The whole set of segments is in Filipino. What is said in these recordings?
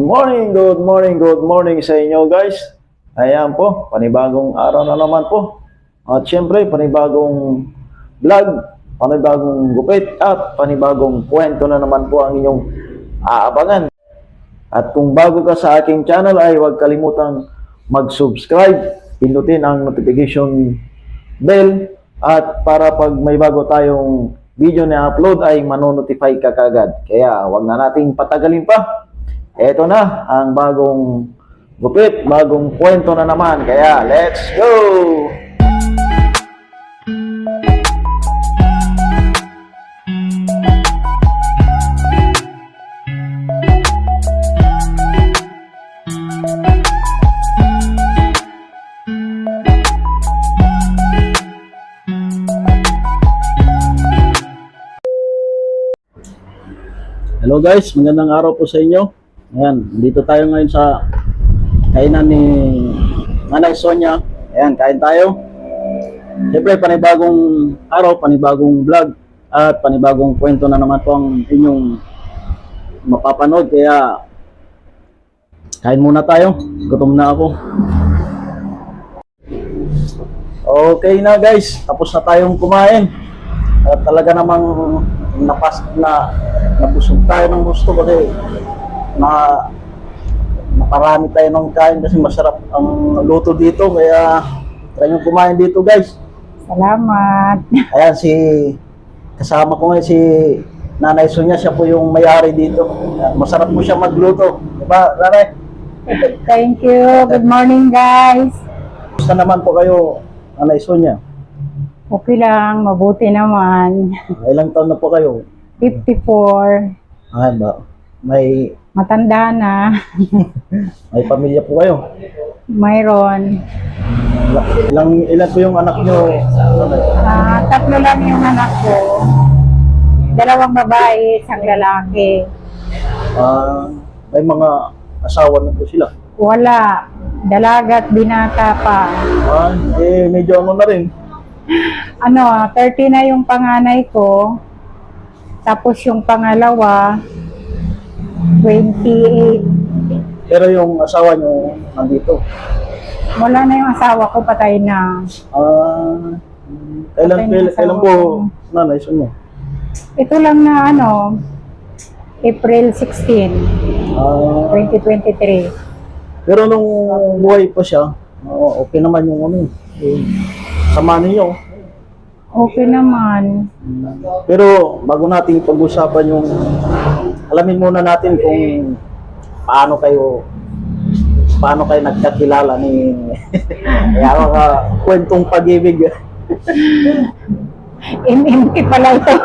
Good morning sa inyo guys. Ayan po, panibagong araw na naman po. At syempre, panibagong vlog, panibagong gupit at panibagong kwento na naman po ang inyong aabangan. At kung bago ka sa aking channel ay huwag kalimutang mag-subscribe, pindutin ang notification bell at para pag may bago tayong video na upload ay manonotify ka kagad. Kaya huwag na nating patagalin pa. Ito na ang bagong gupit, bagong kwento na naman. Kaya let's go! Hello guys, magandang araw po sa inyo. Ayan, dito tayo ngayon sa kainan ni Nanay Sonia. Ayan, kain tayo. Siyempre, panibagong araw, panibagong vlog at panibagong kwento na naman po ang inyong mapapanood. Kaya, kain muna tayo. Gutom na ako. Okay na guys, tapos na tayong kumain. At talaga namang nabusog tayo ng gusto kasi naparami tayo ng kain kasi masarap ang luto dito, kaya try nyo kumain dito guys. Salamat. Ayan, kasama ko ngayon si Nanay Sonia, siya po yung may-ari dito. Masarap po siya magluto, diba Nanay? Thank you. Good morning guys. Gusto naman po kayo, Nanay Sonia? Okay lang, mabuti naman. Ilang taon na po kayo? 54. Ay ba, may Matanda na. pamilya po kayo? Mayroon. Ilan po yung anak nyo? Tatlo lang yung anak ko. 2 babae, 1 lalaki. May mga asawa na po sila? Wala. Dalaga at binata pa. Medyo ano na rin. 30 na yung panganay ko. Tapos yung pangalawa, 28. Pero yung asawa nyo nandito? Wala na yung asawa ko, patay na. Kailan po Nanay Sonia? Ito lang na April 16, 2023. Pero nung buhay pa siya, okay naman yung sama ninyo. Okay naman. Pero bago natin pag-usapan yung, alamin muna natin kung paano kayo nagkakilala ni kwentong pag-ibig. MMK pala ito.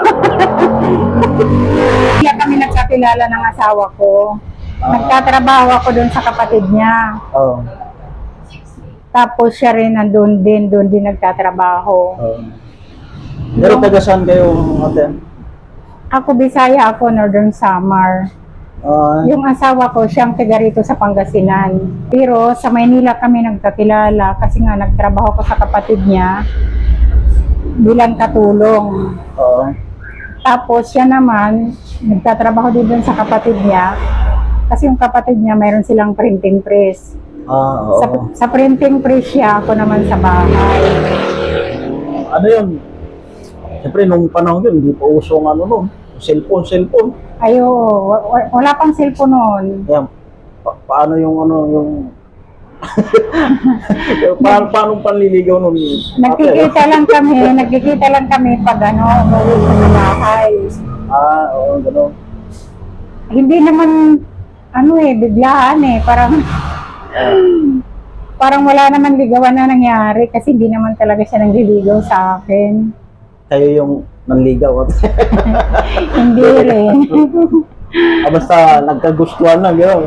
Kaya kami nagkakilala ng asawa ko. Nagtatrabaho ako doon sa kapatid niya. Tapos siya rin doon din nagtatrabaho. Pero taga saan kayo, ate? Ako Bisaya, ako Northern Samar. Yung asawa ko, siyang taga rito sa Pangasinan. Pero sa Maynila kami nagkakilala kasi nga nagtrabaho ko sa kapatid niya bilang katulong. Tapos siya naman, nagtatrabaho din dun sa kapatid niya kasi yung kapatid niya mayroon silang printing press. Sa printing press siya, ako naman sa bahay. Ano yun? Siyempre, nung panahon yun, hindi pa uso cellphone. Ayo, wala pang cellphone noon. Yan. Paano yung paano panliligaw nun? Nagkikita lang kami pag umuwi sa bahay. Oo, gano'n. Hindi naman, biglaan parang wala naman ligawan na nangyari kasi hindi naman talaga siya nagliligaw sa akin. Kayo yung nanligaw. Hindi rin. Basta nagkagustuhan na, gano'n.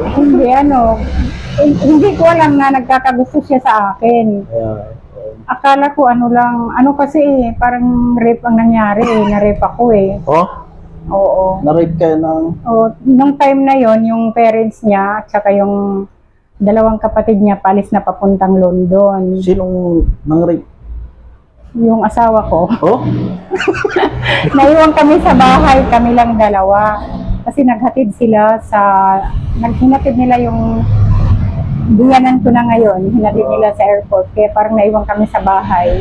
Hindi ko alam na nagkakagusto siya sa akin. Akala ko kasi parang rape ang nangyari na-rape ako . Oo. Na-rape kayo ng? Nung time na yon yung parents niya at saka yung 2 kapatid niya palis na papuntang London. Sinong nang-rape? Yung asawa ko. Naiwan kami sa bahay, kami lang 2. Kasi naghinatid nila yung biyanan ko na ngayon, hinatid nila sa airport, kaya parang naiwan kami sa bahay.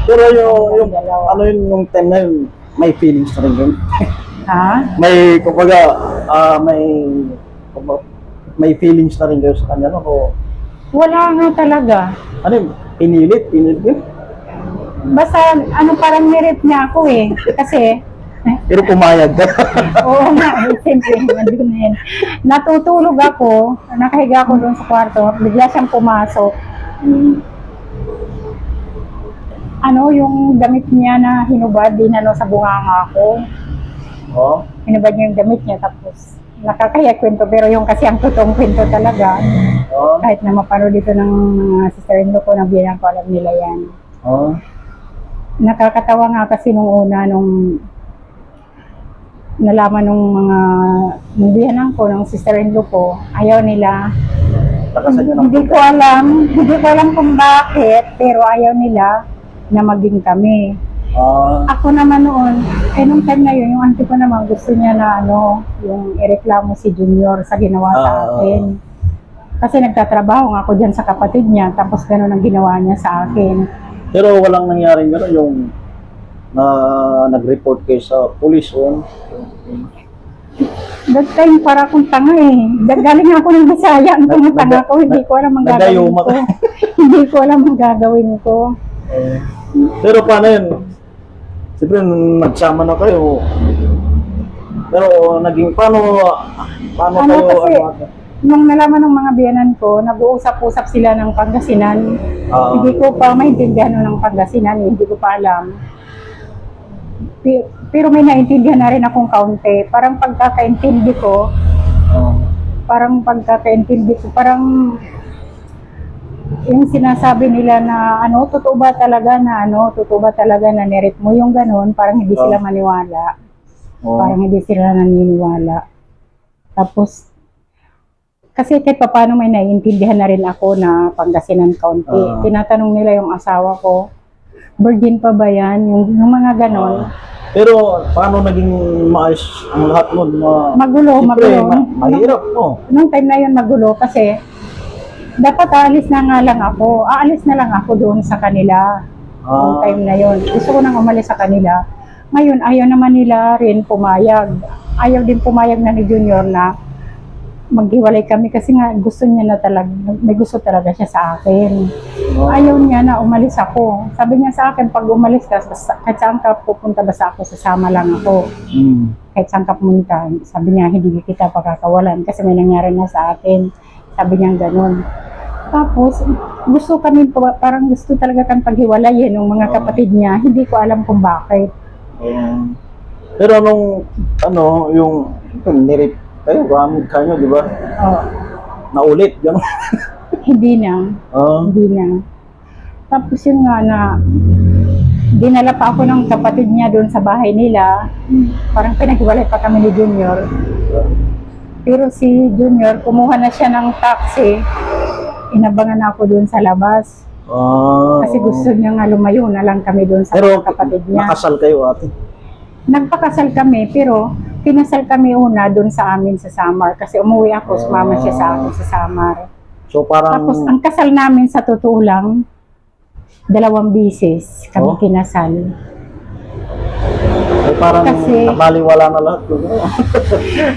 Pero yung ano yun, yung time na yun, may feelings na rin yun. Ha? May, kumbaga, may feelings na rin kayo sa kanya, no? O, Wala nga talaga. ano yun, pinilit yun. Basta, parang nirip niya ako eh. Kasi, Pero pumayag ka. oo nga, siyempre, nandun na yun. Natutulog ako, nakahiga ako doon sa kwarto, bigla siyang pumasok. Yung damit niya na hinubad din sa bunganga ko. Oh. Hinubad niya yung damit niya, tapos nakakaya kwento, pero yung kasi ang totoong kwento talaga, Oh. kahit na mapanood dito ng mga sister-in-law ko, nabilang ko, alam nila yan. Oh. Nakakatawa nga kasi nung nalaman nung biyanan ko, ng sister-in-law ko, ayaw nila. Takasan nyo ng Hindi ko alam kung bakit, pero ayaw nila na maging kami. Ako naman noon, nung time na yun, yung auntie ko naman gusto niya na yung ireklamo si Junior sa ginawa sa akin. Kasi nagtatrabaho nga ako dyan sa kapatid niya, tapos gano'n ang ginawa niya sa akin. Pero walang nangyaring gano'n yung nag-report kayo sa police o That time para akong tanga eh. Galing ako ng Bisaya, ang tanga ko, hindi ko alam ang gagawin ko. Hindi ko alam ang gagawin ko. Pero paano yun? Siyempre, nagsama na kayo. Pero naging paano kayo? Kasi, nung nalaman ng mga biyanan ko, nag-uusap-usap sila ng Pangasinan. Hindi ko pa maintindihan ng Pangasinan, hindi ko pa alam. Pero may naintindihan na rin akong kaunti. Parang pagkakaintindi ko, parang yung sinasabi nila na totoo ba talaga na nirip mo yung ganun, parang hindi sila maniwala. Parang hindi sila naniniwala. Tapos, kasi kahit pa paano may naiintindihan na rin ako na Pangasinan kaunti. Tinatanong nila yung asawa ko, virgin pa ba yan? Yung mga ganon. Pero paano naging maayos ang lahat mo? Magulo. Mahirap po. Nung time na yun magulo kasi dapat aalis na lang ako doon sa kanila. Nung time na yun. Gusto ko nang umalis sa kanila. Ngayon, ayaw naman nila rin pumayag. Ayaw din pumayag na ni Junior na maghiwalay kami kasi nga gusto niya na talaga, may gusto talaga siya sa akin. Ayaw niya na umalis ako. Sabi niya sa akin, pag umalis ka, kahit saan ka pupunta, basta ako, sasama lang ako. Kahit saan ka pumunta, sabi niya, hindi kita pakakawalan kasi may nangyari na sa akin. Sabi niya gano'n. Tapos, parang gusto talaga kang paghiwalayin ng mga kapatid niya. Hindi ko alam kung bakit. Pero nung, yung nirip kayo, gamit kayo, di ba? Naulit, gano'n. Hindi na. Hindi na. Tapos yun nga na, dinala pa ako ng kapatid niya doon sa bahay nila. Parang pinaghiwalay pa kami ni Junior. Pero si Junior, kumuha na siya ng taxi. Inabangan ako doon sa labas. Kasi gusto niya nga lumayo na lang kami doon sa kapatid niya. Pero nakasal kayo, ate? Nagpakasal kami, pero kinasal kami una doon sa amin sa Samar. Kasi umuwi ako, sumama siya sa amin sa Samar. So parang... Tapos ang kasal namin sa totoo lang, 2 beses kami kinasal. Ay parang Kasi, nabaliwala na lahat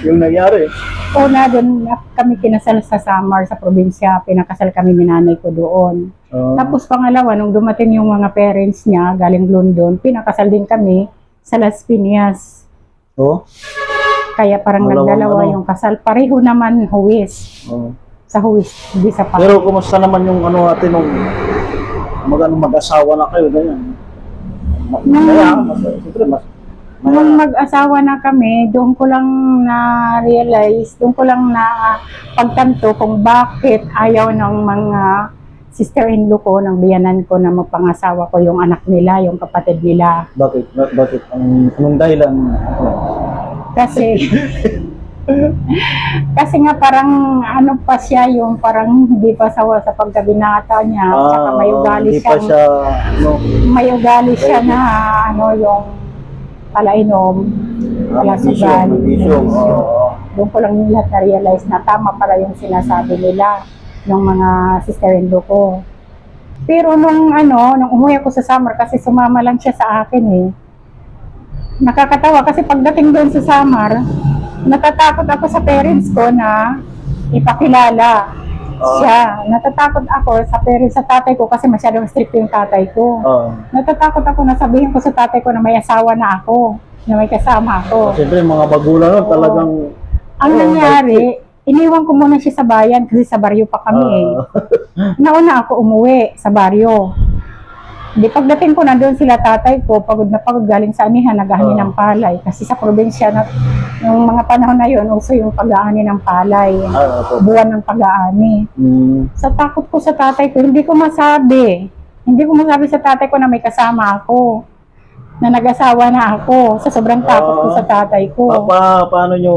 yung nangyari. Una doon kami kinasal sa Samar, sa probinsya. Pinakasal kami ni nanay ko doon. Tapos pangalawa, nung dumating yung mga parents niya galing London, pinakasal din kami sa Las Piñas. Kaya parang nagdalawa yung kasal. Pareho naman huwis. Sa huwis, hindi sa pa. Pero kumusta naman yung ate nung mag-asawa na kayo, ganyan? Nung mag-asawa na kami, doon ko lang na-realize, doon ko lang na pagtanto kung bakit ayaw ng mga sister-in-law ko, ng biyanan ko na magpangasawa ko yung anak nila, yung kapatid nila. Bakit? Anong dahilan? Kasi nga parang pa siya, yung parang hindi pa sawa sa pagkabinata niya, saka may ugali siya na yung palainom, wala sugal. Doon ko lang lahat na-realize na tama pala yung sinasabi nila ng mga sister-in-law ko. Pero nung umuwi ako sa summer, kasi sumama lang siya sa akin eh. Nakakatawa kasi pagdating doon sa summer, natatakot ako sa parents ko na ipakilala siya. Natatakot ako sa tatay ko kasi masyadong strict yung tatay ko. Natatakot ako na sabihin ko sa tatay ko na may asawa na ako, na may kasama ako. Siyempre, mga magulang nun, talagang... Ang nangyari, iniwan ko muna siya sa bayan kasi sa baryo pa kami eh. Nauna ako umuwi sa baryo. Di pagdating ko na doon sila tatay ko, pagod na pagod galing sa anihan, nag-aani ng palay. Kasi sa probinsya, yung mga panahon na yun, uso yung pag-aani ng palay. Buwan ng pag-aani. Sa takot ko sa tatay ko, hindi ko masabi. Hindi ko masabi sa tatay ko na may kasama ako. Na nag-asawa na ako. Sa sobrang takot ko sa tatay ko. Paano nyo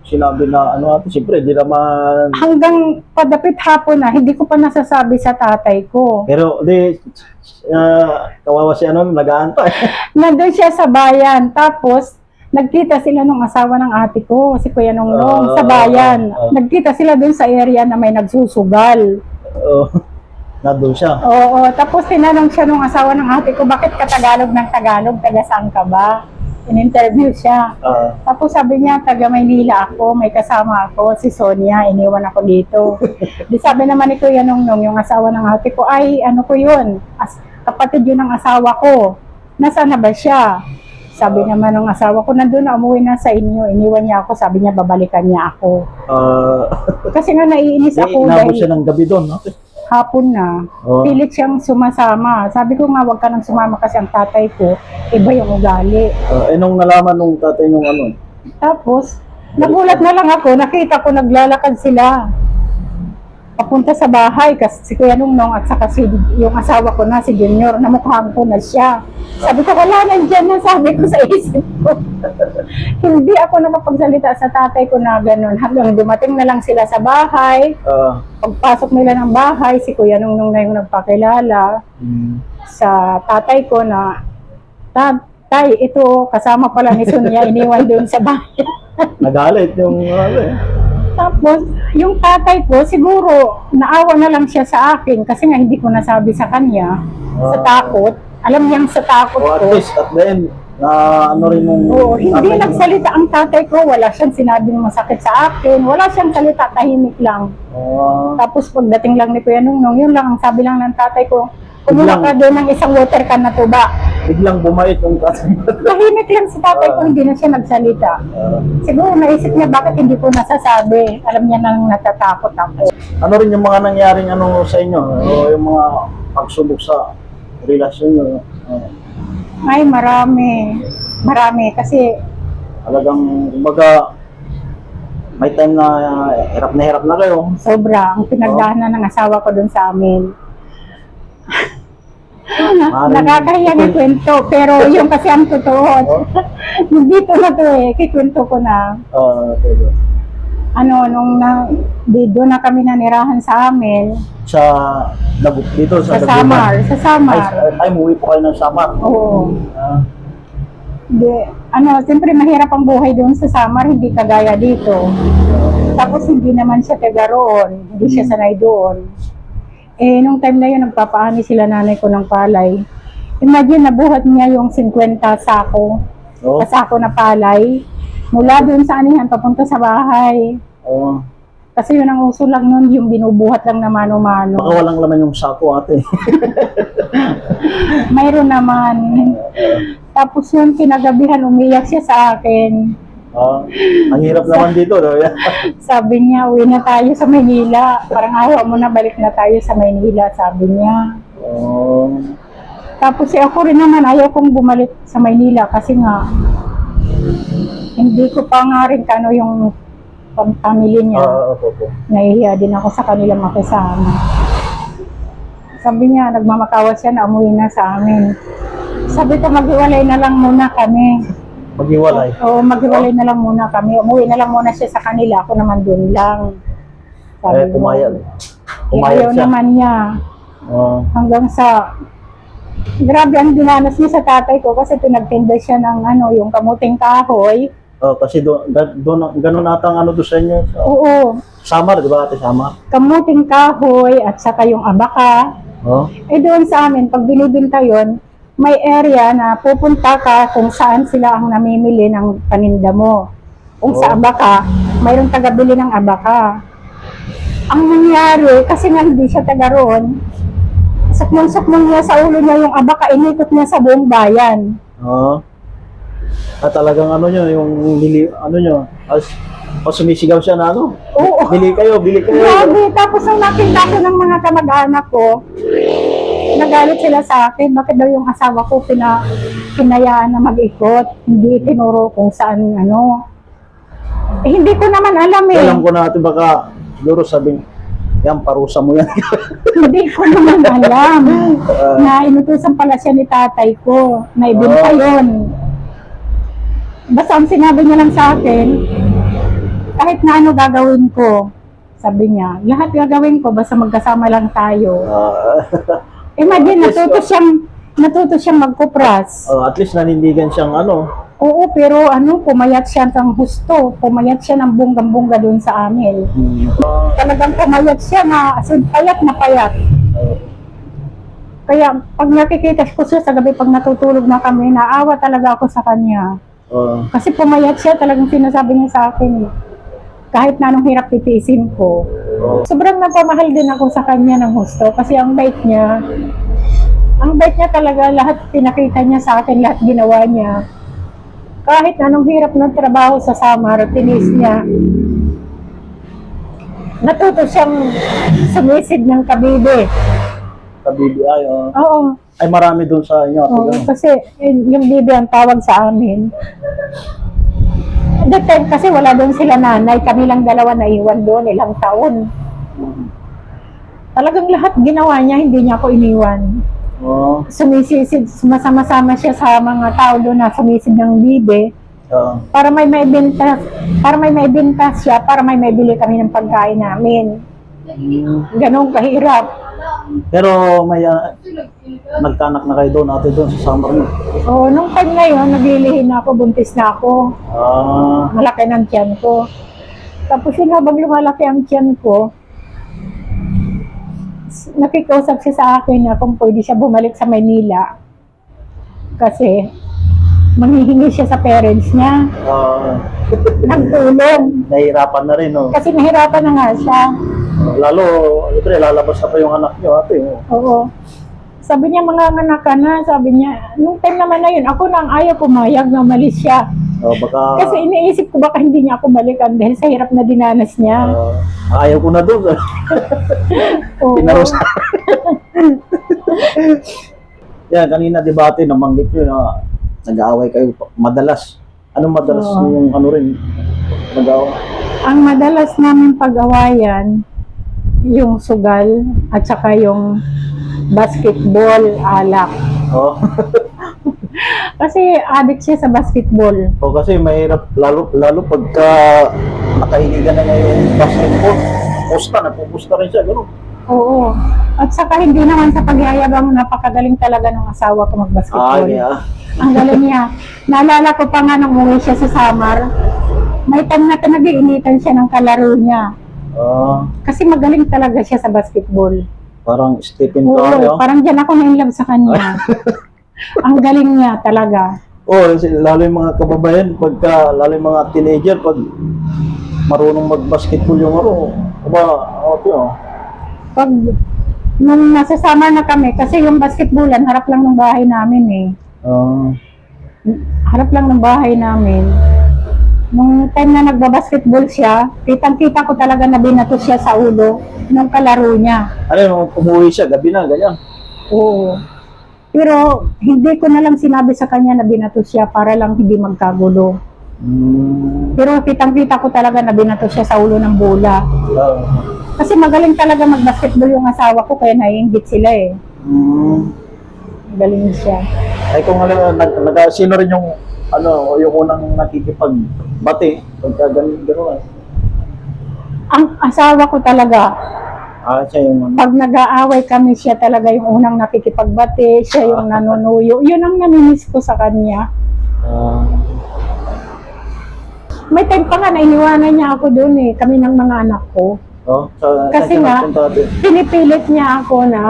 sinabi na siyempre, di naman... Hanggang padapit hapon na, hindi ko pa nasasabi sa tatay ko. Pero, kawawa siya nag-aantay. Nandun siya sa bayan, tapos, nagkita sila nung asawa ng ate ko, si Kuya Nongnong, sa bayan. Nagkita sila dun sa area na may nagsusugal. Nandun siya? Oo, tapos tinanong siya nung asawa ng ate ko, bakit ka Tagalog ng Tagalog, taga saan ka ba? In-interview siya. Tapos sabi niya, taga Maynila ako, may kasama ako, si Sonia, iniwan ako dito. Di sabi naman ni Kuya Nongnong, yung asawa ng ate ko, ay ano ko yun, kapatid yun ng asawa ko. Nasaan na ba siya? Sabi naman ng asawa ko, nandun na, umuwi na sa inyo, iniwan niya ako, sabi niya, babalikan niya ako. Kasi nga naiinis ako dahil... Inabot siya ng gabi doon, no? Hapon na, pilit siyang sumasama. Sabi ko nga, wag ka nang sumama kasi ang tatay ko, iba yung ugali. Nung nalaman nung tatay nung Tapos, nagulat na lang ako, nakita ko naglalakad sila. Papunta sa bahay kasi si Kuya Nongnong at saka yung asawa ko na, si Junior, namukhaan ko na siya. Sabi ko, wala nandyan na, sabi ko sa isip ko. Hindi ako nakapagsalita sa tatay ko na gano'n. Hanggang dumating na lang sila sa bahay. Pagpasok nila ng bahay, si Kuya Nongnong na yung nagpakilala sa tatay ko na, Tay, ito, kasama pala ni Sonia, iniwan doon sa bahay. Nagalit yung Tapos, yung tatay ko, siguro, naawa na lang siya sa akin kasi nga hindi ko nasabi sa kanya, sa takot. Alam niyang sa takot ko. At least, at the end, na rin mong... Hindi nagsalita ang tatay ko, wala siyang sinabing masakit sa akin, wala siyang salita, tahimik lang. Tapos, pagdating lang ni Kuya Nongnong, yun lang, ang sabi lang ng tatay ko, kumuha ka doon ng isang water can na tuba. Biglang bumait yung tatay. Tahimik lang si tatay ko, hindi na siya nagsalita. Siguro naisip niya bakit hindi ko nasasabi. Alam niya nang natatakot ako. Ano rin yung mga nangyaring sa inyo? Yung mga pagsubok sa relasyon nyo? Ay, marami. Marami kasi... Talagang, kumbaga, may time na hirap na kayo. Sobra. Ang pinagdaanan ng asawa ko dun sa amin. Nakakahiya ng kwento, pero yung kasi ang totoo. Dito na to kikwento ko na. Doon na kami nanirahan sa amin. Dito sa Samar. Sa Samar. Ay, umuwi po kayo ng Samar. Oo. Siyempre mahirap ang buhay doon sa Samar, hindi kagaya dito. Tapos hindi naman siya taga roon, hindi siya sanay doon. Nung time na yun, nagpapaani sila nanay ko ng palay. Imagine, nabuhat niya yung 50 sako. Sako na palay. Mula doon sa anihan, papunta sa bahay. Kasi yun ang uso lang nun, yung binubuhat lang na mano-mano. Baka walang laman yung sako, ate. Mayroon naman. Tapos yun, kinagabihan, umiyak siya sa akin. Ang hirap naman dito, no? Sabi niya, uwi na tayo sa Maynila. Parang ayaw mo na, balik na tayo sa Maynila, sabi niya. Tapos ako rin naman, ayaw kong bumalik sa Maynila kasi nga, hindi ko pa nga rin kano yung pamilya niya. Nahihiya din ako sa kanila makisama. Sabi niya, nagmamakawa siya na umuwi na sa amin. Sabi ko, maghiwalay na lang muna kami. Maghiwalay? Oo, maghiwalay na lang muna kami. Umuwi na lang muna siya sa kanila. Ako naman doon lang. Pumayag. Ayaw naman niya. Hanggang sa Grabe ang dinanas niya sa tatay ko kasi pinagtinda siya ng yung kamuting kahoy. Kasi ganun atang ano doon sa inyo. Oo, Samar, di ba ate Samar? kamuting kahoy at saka yung abaka. Oh. Doon sa amin, pag binibinta yon, may area na pupunta ka kung saan sila ang namimili ng paninda mo. Kung sa abaka, mayroong taga-bili ng abaka. Ang nangyari, kasi nga hindi siya taga roon, sukmong-sukmong niya sa ulo niya yung abaka, inikot niya sa buong bayan. Oo. At talagang ano nyo, yung ano nyo, sumisigaw siya na ano, Oo. bili kayo. Grabe, tapos nung nakita ko ng mga kamag-anak ko, nagalit sila sa akin, bakit daw yung asawa ko pinayaan na mag-ikot, hindi tinuro kung saan hindi ko naman alam eh. Alam ko natin baka, siguro sabing, yan, parusa mo yan. Hindi ko naman alam na inutusan pala siya ni tatay ko, na ibenta yun. Basta ang sinabi niya lang sa akin, kahit na ano gagawin ko, sabi niya, lahat gagawin ko basta magkasama lang tayo. Imagine, natuto siyang magkupras. At least nanindigan siyang ano. Oo, pero pumayat siya ng husto. Pumayat siya ng bunggang-bungga doon sa amin. Talagang pumayat siya na payat na payat. Kaya pag nakikita ko siya sa gabi, pag natutulog na kami, naawa talaga ako sa kanya. Kasi pumayat siya, talagang sinasabi niya sa akin, kahit na anong hirap titiisin ko. Sobrang napamahal din ako sa kanya ng husto kasi ang bait niya talaga, lahat pinakita niya sa akin, lahat ginawa niya. Kahit anong hirap ng trabaho sa Samar, tinis niya. Natuto siyang sumisid ng kabibe. Kabibi ay, Oo. Ay marami doon sa inyo. Oo, kasi yung bibi ang tawag sa amin. That time kasi wala doon sila nanay, kami lang dalawa na iwan doon, ilang taon. Talagang lahat ginawa niya, hindi niya ako iniwan. Sumisisid, sumasama-sama siya sa mga tao doon na sumisid ng bibe. Para may maibenta siya, para may maibili kami ng pagkain namin. Ganun kahirap. Pero may nagkanak na kayo doon, ate doon sa Samar niyo. Oo, nung time na yun, naglilihin na ako, buntis na ako. Malaki ng tiyan ko. Tapos yun, habang lumalaki ang tiyan ko, nakikusap siya sa akin na kung pwede siya bumalik sa Maynila. Kasi, manghihingi siya sa parents niya. Nagtulong. Nahihirapan na rin, no? Kasi nahirapan na nga siya. Lalo, lalabas na pa yung anak niyo, ate. Oo. Sabi niya, mga anak ka na. Sabi niya, nung time naman na yun, ako nang ayaw pumayag na umalis siya. Baka, kasi iniisip ko baka hindi niya ako balikan dahil sa hirap na dinanas niya. ayaw ko na doon. Pinarusa. Yan, kanina debate, namanggit yun na nag-aaway kayo madalas. Anong madalas yung rin nag-aaway? Ang madalas namin pag-awayan, yung sugal at saka yung basketball, alak. Kasi addict siya sa basketball. Kasi mahirap, lalo pagka nakainigan na niya yung basketball, napupusta rin siya, gano'n. Oo. At saka hindi naman sa pagyayabang, napakagaling talaga ng asawa ko mag-basketball. Ang galing niya. Naalala ko pa nga nung umuwi siya sa Samar, may time na nag-iinitan siya ng kalaro niya. Kasi magaling talaga siya sa basketball. Parang Stephen Curry. Parang dyan ako na-inlove sa kanya. Ang galing niya talaga. Lalo yung mga kababayan, lalo yung mga teenager, pag marunong mag-basketball yung Pag nung nasa Samar na kami, kasi yung basketballan, harap lang ng bahay namin eh. Harap lang ng bahay namin. Nung time na nagbabasketball siya, kitang-kita ko talaga na binato siya sa ulo ng kalaro niya. Umuwi siya, gabi na, ganyan? Oo. Pero hindi ko na lang sinabi sa kanya na binato siya para lang hindi magkagulo. Pero kitang-kita ko talaga na binato siya sa ulo ng bola. Kasi magaling talaga mag-basketball yung asawa ko, kaya naiinggit sila eh. Magaling siya. Ay kung sino rin yung yung unang nakikipagbati pagka gano'n. Ang asawa ko talaga. Siya yung ano. Pag nag-aaway kami, siya talaga yung unang nakikipagbati, siya yung nanunuyo. Yun ang namimiss ko sa kanya. Ah, May time pa nga na iniwanan niya ako doon eh, kami ng mga anak ko. saan Kasi siya nga, nagpunta din? pinipilit niya ako na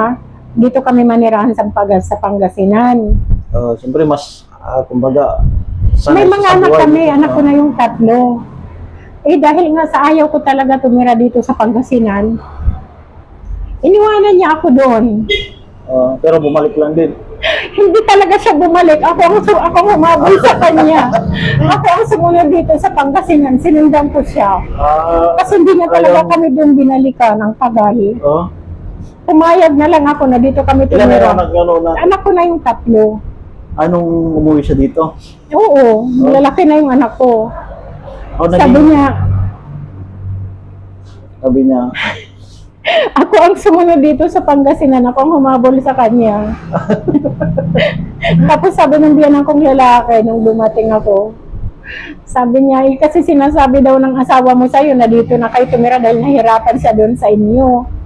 dito kami manirahan sa Pangasinan. Siyempre mas, kumbaga, May sanay siya mga sa anak buhay. kami, anak ko na yung 3. Dahil nga sa ayaw ko talaga tumira dito sa Pangasinan, iniwanan niya ako doon. Pero bumalik lang din. Hindi talaga siya bumalik. Ako ang humabol sa kanya. Ako ang sumunod dito sa Pangasinan. Sinundan ko siya. Kasi hindi niya talaga kami doon binalikan ng tagal. Pumayag na lang ako na dito kami Ilan na tumira. na? Anak ko na yung 3. Anong umuwi siya dito? Oo, lalaki na yung anak ko. Sabi niya, ako ang sumunod dito sa Pangasinan, ako ang humabol sa kanya. Tapos sabi ng biyanan kong lalaki nung dumating ako, sabi niya, kasi sinasabi daw ng asawa mo sa'yo na dito na kayo tumira dahil nahirapan siya doon sa inyo.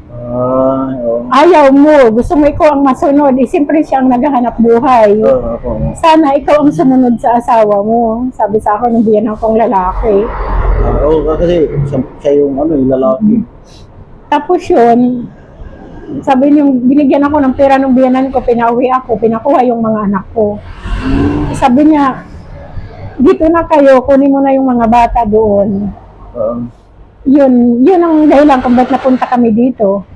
Ayaw mo, gusto mo ikaw ang masunod. Siyempre siya ang naghahanap buhay. Sana ikaw ang sumunod sa asawa mo. Sabi sa akin ng biyanan kong lalaki. Kasi siya yung yung lalaki. Tapos yun, sabi niyo, binigyan ako ng pera ng biyanan ko, pinauwi ako, pinakuha yung mga anak ko. Sabi niya, dito na kayo, kunin mo na yung mga bata doon. Yun ang dahilan kung ba't napunta kami dito.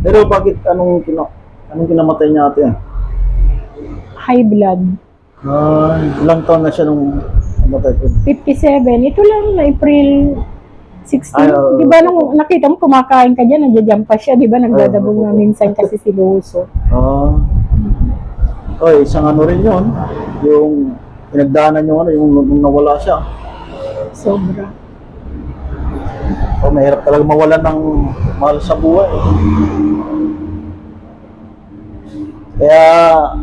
Pero bakit, anong kinamatay niya ate? High blood. Ilang taon na siya nung namatay ko? 57. Ito lang na April 16. Di ba nung nakita mo kumakain ka dyan, nandiyan pa siya, di ba nagdadabog na minsan kasi si Luso. Isang ano rin yun, yung pinagdaanan yung nung nawala siya. Sobra. Mahirap talaga mawalan ng mahal sa buhay. Kaya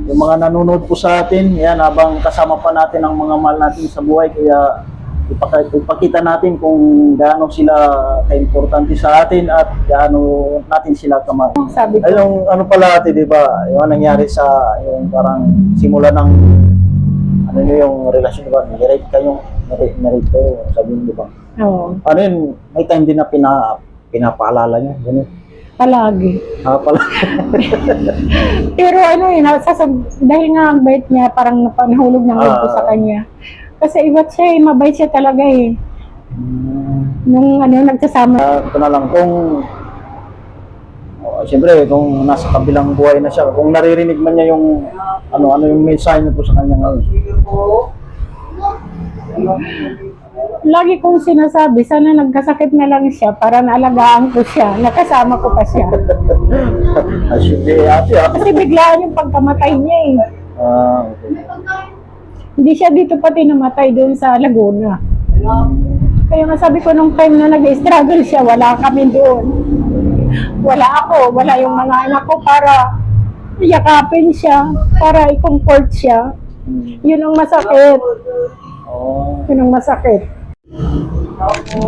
yung mga nanonood po sa atin, yan, habang kasama pa natin ang mga mahal natin sa buhay, kaya ipakita natin kung gaano sila ka-importante sa atin at gaano natin sila kamahal. Sabi ko, Ay, yung ano pala ate, di ba? Yung nangyari sa yung parang simula ng ano yung relasyon, di ba? Narate kayo, sabi niyo, di ba? oo, Ano yun, may time din na pinapaalala niyo, gano'n. palagi. Pala. Pero ano yun, dahil nga ang bait niya, parang nahulog ng loob ko sa kanya. Kasi iba't siya mabait siya talaga eh. Nung nagsasama. Ito na lang, siyempre, kung nasa kabilang buhay na siya, kung naririnig man niya yung, ano yung mensahe niyo po sa kanya ngayon. Lagi kong sinasabi, sana nagkasakit na lang siya para naalagaan ko siya, nakasama ko pa siya. Sige, ate, Kasi biglaan yung pagkamatay niya eh. okay. Hindi siya dito pati namatay doon sa Laguna. Kaya nga sabi ko nung time na nag-struggle siya, wala kami doon. Wala ako, wala yung mga anak ko para yakapin siya, para i-comfort siya. Yun ang masakit. Yun ang masakit.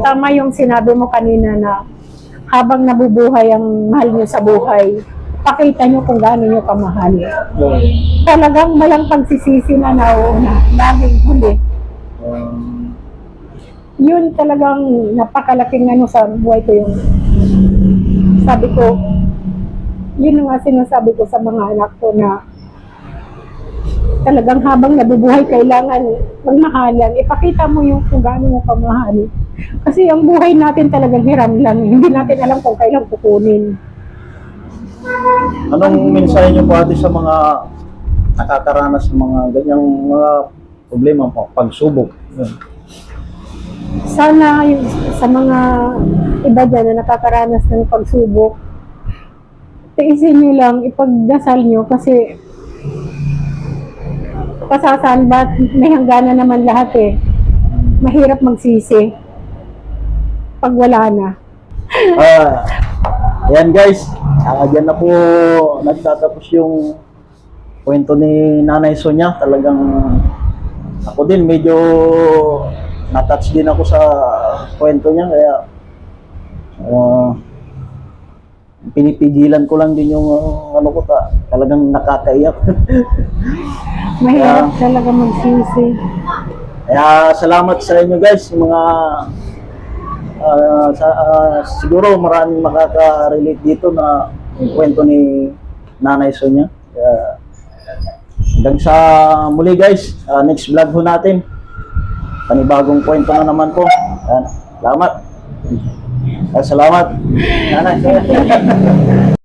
Tama yung sinabi mo kanina na habang nabubuhay ang mahal niyo sa buhay, pakita niyo kung gaano niyo kamahal. Talagang walang pagsisisi na nauuna, laging huli. Yun talagang napakalaking sa buhay ko yung sabi ko, yun nga sinasabi ko sa mga anak ko na talagang habang nabubuhay kailangan magmahalan. Ipakita mo yung kung gaano mo kamahal. Kasi ang buhay natin talagang hiram lang. Hindi natin alam kung kailan kukunin. Anong mensahe niyo po ate sa mga nakakaranas ng mga ganyang mga problema po, pagsubok? Sana sa mga iba dyan na nakakaranas ng pagsubok, tiisin nyo lang, ipagdasal nyo kasi pasasaan ba, may hangganan naman lahat eh. Mahirap magsisi pag wala na. Ayan guys, dyan na po nagtatapos yung kwento ni Nanay Sonia. Talagang ako din medyo natouch din ako sa kwento niya, kaya Pinipigilan ko lang din yung ano ko talagang nakakaiyak. Mahirap talaga magsisi. Kaya salamat sa inyo guys, yung mga siguro maraming makaka-relate dito na yung kwento ni Nanay Sonia. Kaya, hanggang sa muli guys, next vlog ho natin. Panibagong kwento na naman po. Salamat. Salamat. Nanay.